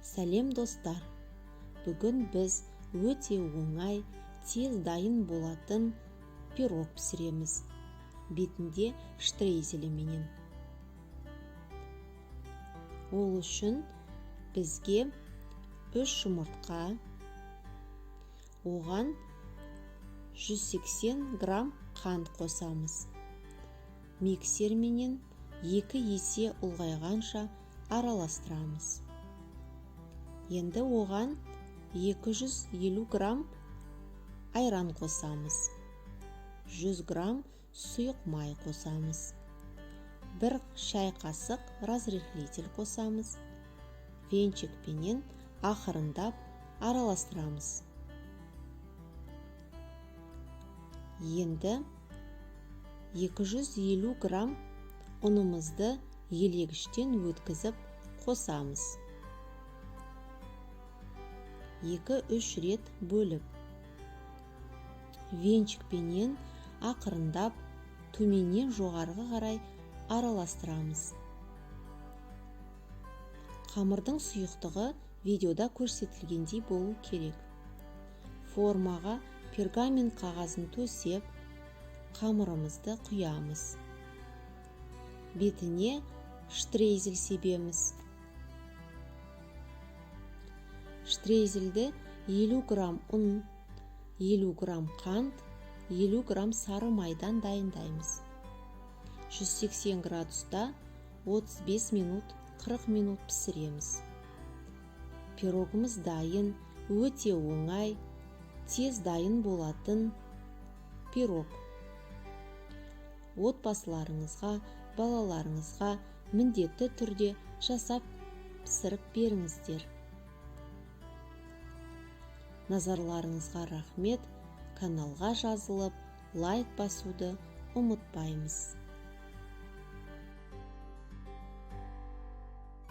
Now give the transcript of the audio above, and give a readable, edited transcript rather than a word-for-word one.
Сәлем достар! Бүгін біз өте оңай, тез дайын болатын пирог пісіреміз. Бетінде штрейзеліменен. Ол үшін бізге 3 жұмыртқа, оған 180 грамм қант қосамыз. Миксерменен 2 есе ұлғайғанша араластырамыз. Енді оған 250 грамм айран қосамыз. 100 грамм сұйық май қосамыз. 1 шай қасық разрыхлитель қосамыз. Венчикпенен ақырындап араластырамыз. Енді 250 грамм ұнымызды елегіштен өткізіп қосамыз. 2-3 рет бөліп. Венчикпенен ақырындап төменнен жоғарғы қарай араластырамыз. Қамырдың сұйықтығы видеода көрсетілгендей болу керек. Формаға пергамент қағазын төсеп, қамырымызды құямыз. Бетіне штрейзель себеміз. Штрейзельді 50 грамм ұн, 50 грамм қант, 50 грамм сары майдан дайындаймыз. 180 градуста 35 минут, 40 минут пісіреміз. Пирогымыз дайын, өте оңай, тез дайын болатын пирог. Отбасыларыңызға, балаларыңызға міндетті түрде жасап пісіріп беріңіздер. Назарларыңызға рахмет. Каналға жазылып, лайк басуды ұмытпаймыз.